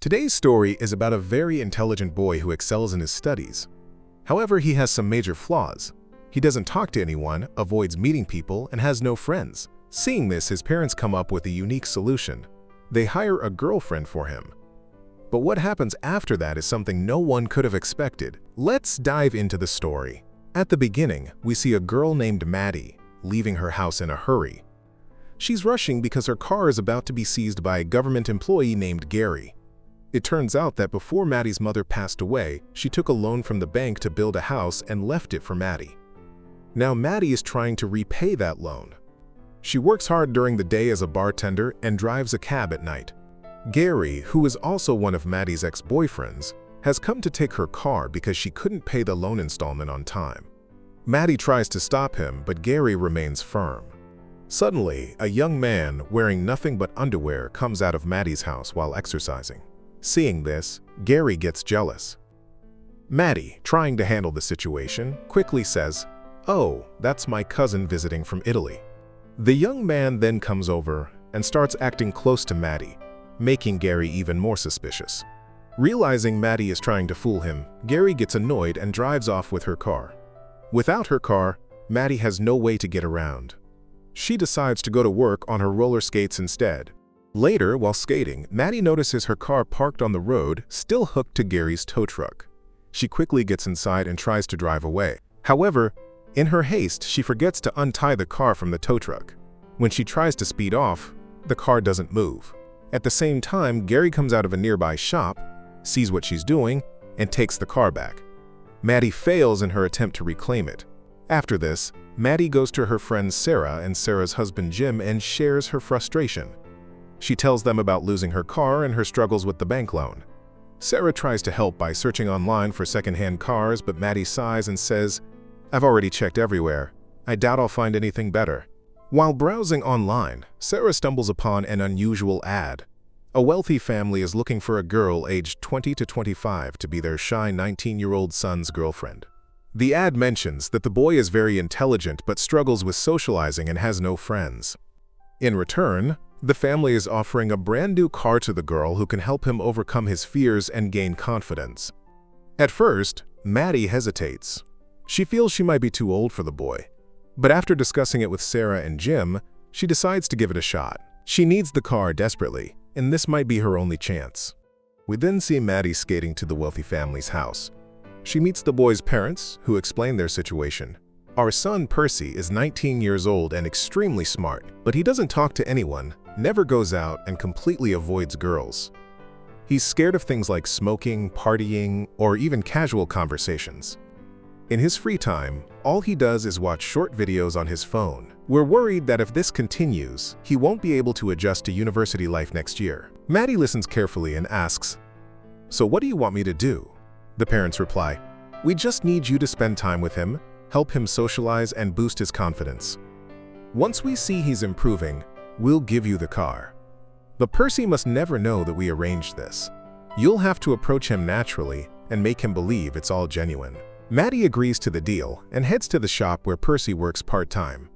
Today's story is about a very intelligent boy who excels in his studies. However, he has some major flaws. He doesn't talk to anyone, avoids meeting people, and has no friends. Seeing this, his parents come up with a unique solution. They hire a girlfriend for him. But what happens after that is something no one could have expected. Let's dive into the story. At the beginning, we see a girl named Maddie leaving her house in a hurry. She's rushing because her car is about to be seized by a government employee named Gary. It turns out that before Maddie's mother passed away, she took a loan from the bank to build a house and left it for Maddie. Now Maddie is trying to repay that loan. She works hard during the day as a bartender and drives a cab at night. Gary, who is also one of Maddie's ex-boyfriends, has come to take her car because she couldn't pay the loan installment on time. Maddie tries to stop him, but Gary remains firm. Suddenly, a young man wearing nothing but underwear comes out of Maddie's house while exercising. Seeing this, Gary gets jealous. Maddie, trying to handle the situation, quickly says, "Oh, that's my cousin visiting from Italy." The young man then comes over and starts acting close to Maddie, making Gary even more suspicious. Realizing Maddie is trying to fool him, Gary gets annoyed and drives off with her car. Without her car, Maddie has no way to get around. She decides to go to work on her roller skates instead. Later, while skating, Maddie notices her car parked on the road, still hooked to Gary's tow truck. She quickly gets inside and tries to drive away. However, in her haste, she forgets to untie the car from the tow truck. When she tries to speed off, the car doesn't move. At the same time, Gary comes out of a nearby shop, sees what she's doing, and takes the car back. Maddie fails in her attempt to reclaim it. After this, Maddie goes to her friends Sarah and Sarah's husband Jim and shares her frustration. She tells them about losing her car and her struggles with the bank loan. Sarah tries to help by searching online for secondhand cars, but Maddie sighs and says, "I've already checked everywhere. I doubt I'll find anything better." While browsing online, Sarah stumbles upon an unusual ad. A wealthy family is looking for a girl aged 20 to 25 to be their shy 19-year-old son's girlfriend. The ad mentions that the boy is very intelligent but struggles with socializing and has no friends. In return, the family is offering a brand new car to the girl who can help him overcome his fears and gain confidence. At first, Maddie hesitates. She feels she might be too old for the boy. But after discussing it with Sarah and Jim, she decides to give it a shot. She needs the car desperately, and this might be her only chance. We then see Maddie skating to the wealthy family's house. She meets the boy's parents, who explain their situation. "Our son Percy is 19 years old and extremely smart, but he doesn't talk to anyone, never goes out, and completely avoids girls. He's scared of things like smoking, partying, or even casual conversations. In his free time, all he does is watch short videos on his phone. We're worried that if this continues, he won't be able to adjust to university life next year." Maddie listens carefully and asks, "So what do you want me to do?" The parents reply, "We just need you to spend time with him, help him socialize, and boost his confidence. Once we see he's improving, we'll give you the car. But Percy must never know that we arranged this. You'll have to approach him naturally and make him believe it's all genuine." Maddie agrees to the deal and heads to the shop where Percy works part-time.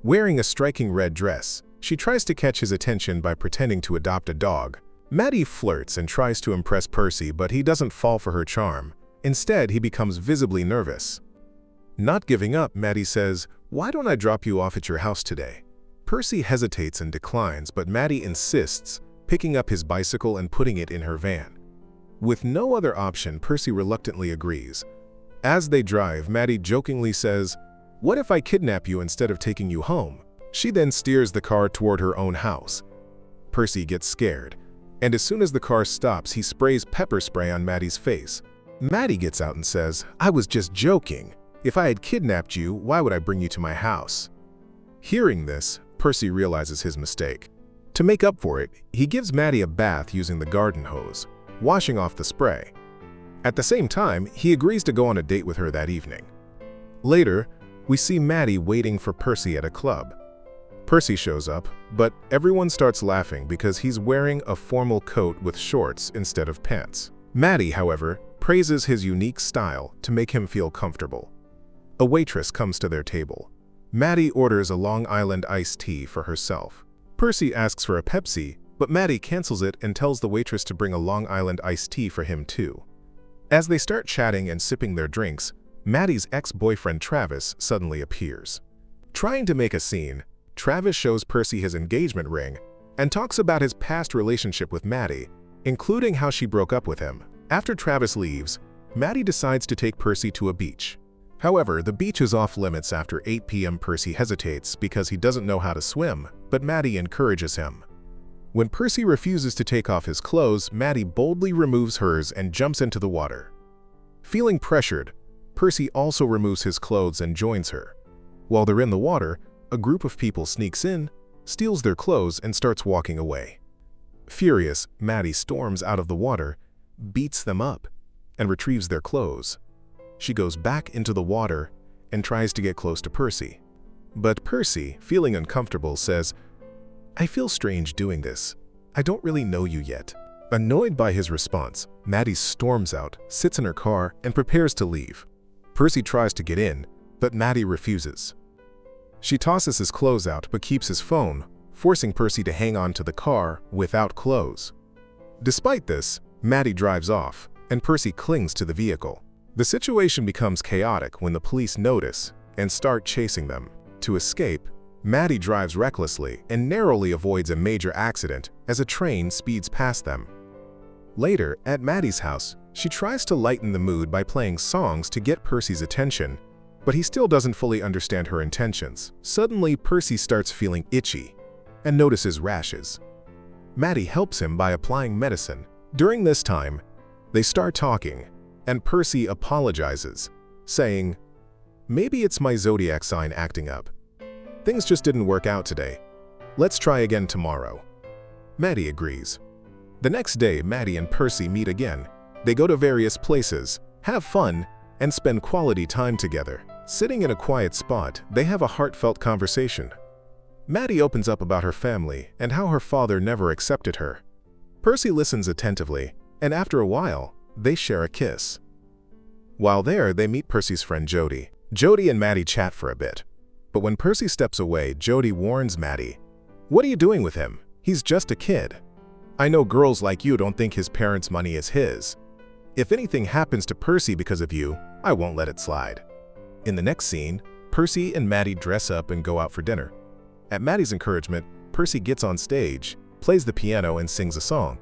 Wearing a striking red dress, she tries to catch his attention by pretending to adopt a dog. Maddie flirts and tries to impress Percy, but he doesn't fall for her charm. Instead, he becomes visibly nervous. Not giving up, Maddie says, "Why don't I drop you off at your house today?" Percy hesitates and declines, but Maddie insists, picking up his bicycle and putting it in her van. With no other option, Percy reluctantly agrees. As they drive, Maddie jokingly says, "What if I kidnap you instead of taking you home?" She then steers the car toward her own house. Percy gets scared, and as soon as the car stops, he sprays pepper spray on Maddie's face. Maddie gets out and says, "I was just joking. If I had kidnapped you, why would I bring you to my house?" Hearing this, Percy realizes his mistake. To make up for it, he gives Maddie a bath using the garden hose, washing off the spray. At the same time, he agrees to go on a date with her that evening. Later, we see Maddie waiting for Percy at a club. Percy shows up, but everyone starts laughing because he's wearing a formal coat with shorts instead of pants. Maddie, however, praises his unique style to make him feel comfortable. A waitress comes to their table. Maddie orders a Long Island iced tea for herself. Percy asks for a Pepsi, but Maddie cancels it and tells the waitress to bring a Long Island iced tea for him too. As they start chatting and sipping their drinks, Maddie's ex-boyfriend Travis suddenly appears. Trying to make a scene, Travis shows Percy his engagement ring and talks about his past relationship with Maddie, including how she broke up with him. After Travis leaves, Maddie decides to take Percy to a beach. However, the beach is off limits after 8 p.m. Percy hesitates because he doesn't know how to swim, but Maddie encourages him. When Percy refuses to take off his clothes, Maddie boldly removes hers and jumps into the water. Feeling pressured, Percy also removes his clothes and joins her. While they're in the water, a group of people sneaks in, steals their clothes, and starts walking away. Furious, Maddie storms out of the water, beats them up, and retrieves their clothes. She goes back into the water and tries to get close to Percy. But Percy, feeling uncomfortable, says, "I feel strange doing this. I don't really know you yet." Annoyed by his response, Maddie storms out, sits in her car, and prepares to leave. Percy tries to get in, but Maddie refuses. She tosses his clothes out but keeps his phone, forcing Percy to hang on to the car without clothes. Despite this, Maddie drives off, and Percy clings to the vehicle. The situation becomes chaotic when the police notice and start chasing them. To escape, Maddie drives recklessly and narrowly avoids a major accident as a train speeds past them. Later, at Maddie's house, she tries to lighten the mood by playing songs to get Percy's attention, but he still doesn't fully understand her intentions. Suddenly, Percy starts feeling itchy and notices rashes. Maddie helps him by applying medicine. During this time, they start talking, and Percy apologizes, saying, "Maybe it's my zodiac sign acting up. Things just didn't work out today. Let's try again tomorrow." Maddie agrees. The next day, Maddie and Percy meet again. They go to various places, have fun, and spend quality time together. Sitting in a quiet spot, they have a heartfelt conversation. Maddie opens up about her family and how her father never accepted her. Percy listens attentively, and after a while, they share a kiss. While there, they meet Percy's friend Jody. Jody and Maddie chat for a bit. But when Percy steps away, Jody warns Maddie, "What are you doing with him? He's just a kid. I know girls like you don't think his parents' money is his. If anything happens to Percy because of you, I won't let it slide." In the next scene, Percy and Maddie dress up and go out for dinner. At Maddie's encouragement, Percy gets on stage, plays the piano, and sings a song.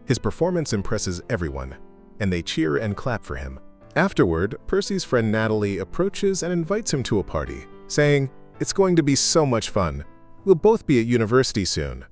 His performance impresses everyone, and they cheer and clap for him. Afterward, Percy's friend Natalie approaches and invites him to a party, saying, "It's going to be so much fun. We'll both be at university soon."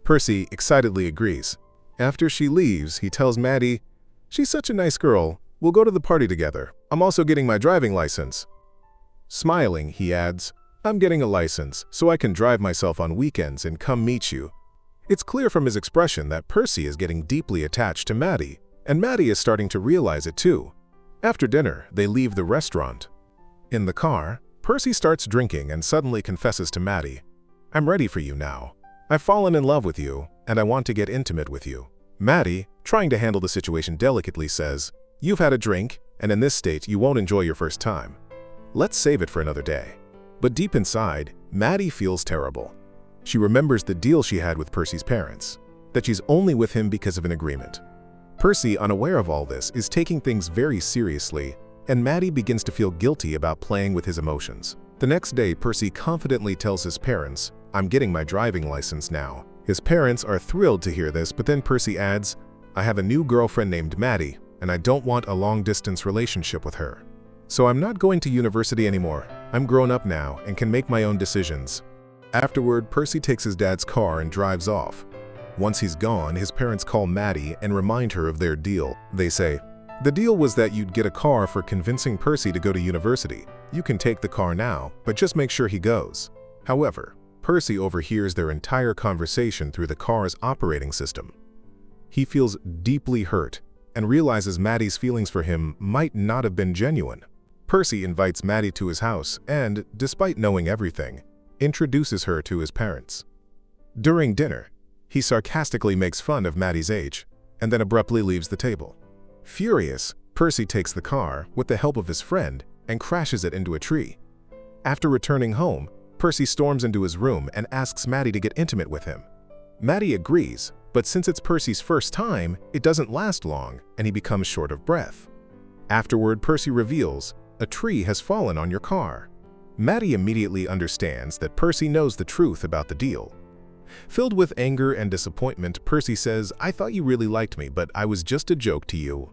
Percy excitedly agrees. After she leaves, he tells Maddie, "She's such a nice girl. We'll go to the party together. I'm also getting my driving license." Smiling, he adds, "I'm getting a license so I can drive myself on weekends and come meet you." It's clear from his expression that Percy is getting deeply attached to Maddie, and Maddie is starting to realize it too. After dinner, they leave the restaurant. In the car, Percy starts drinking and suddenly confesses to Maddie, "I'm ready for you now. I've fallen in love with you, and I want to get intimate with you." Maddie, trying to handle the situation delicately, says, "You've had a drink, and in this state, you won't enjoy your first time. Let's save it for another day." But deep inside, Maddie feels terrible. She remembers the deal she had with Percy's parents, that she's only with him because of an agreement. Percy, unaware of all this, is taking things very seriously, and Maddie begins to feel guilty about playing with his emotions. The next day, Percy confidently tells his parents, "I'm getting my driving license now." His parents are thrilled to hear this, but then Percy adds, "I have a new girlfriend named Maddie, and I don't want a long-distance relationship with her. So I'm not going to university anymore. I'm grown up now and can make my own decisions." Afterward, Percy takes his dad's car and drives off. Once he's gone, his parents call Maddie and remind her of their deal. They say, "The deal was that you'd get a car for convincing Percy to go to university. You can take the car now, but just make sure he goes." However, Percy overhears their entire conversation through the car's operating system. He feels deeply hurt and realizes Maddie's feelings for him might not have been genuine. Percy invites Maddie to his house and, despite knowing everything, introduces her to his parents. During dinner, he sarcastically makes fun of Maddie's age and then abruptly leaves the table. Furious, Percy takes the car with the help of his friend and crashes it into a tree. After returning home, Percy storms into his room and asks Maddie to get intimate with him. Maddie agrees, but since it's Percy's first time, it doesn't last long and he becomes short of breath. Afterward, Percy reveals, "A tree has fallen on your car." Maddie immediately understands that Percy knows the truth about the deal. Filled with anger and disappointment, Percy says, "I thought you really liked me, but I was just a joke to you."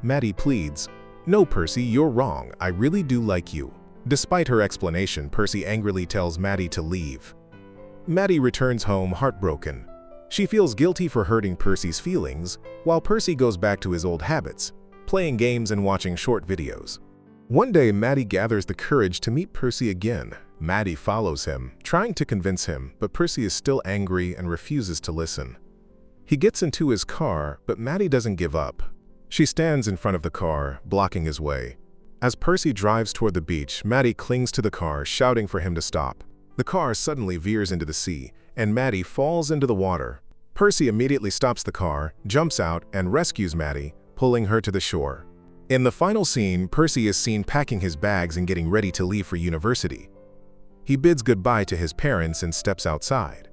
Maddie pleads, "No, Percy, you're wrong. I really do like you." Despite her explanation, Percy angrily tells Maddie to leave. Maddie returns home heartbroken. She feels guilty for hurting Percy's feelings, while Percy goes back to his old habits, playing games and watching short videos. One day, Maddie gathers the courage to meet Percy again. Maddie follows him, trying to convince him, but Percy is still angry and refuses to listen. He gets into his car, but Maddie doesn't give up. She stands in front of the car, blocking his way. As Percy drives toward the beach, Maddie clings to the car, shouting for him to stop. The car suddenly veers into the sea, and Maddie falls into the water. Percy immediately stops the car, jumps out, and rescues Maddie, pulling her to the shore. In the final scene, Percy is seen packing his bags and getting ready to leave for university. He bids goodbye to his parents and steps outside.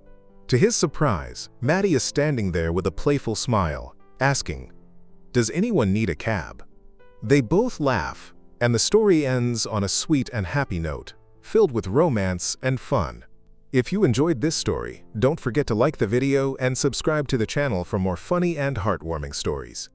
To his surprise, Maddie is standing there with a playful smile, asking, "Does anyone need a cab?" They both laugh, and the story ends on a sweet and happy note, filled with romance and fun. If you enjoyed this story, don't forget to like the video and subscribe to the channel for more funny and heartwarming stories.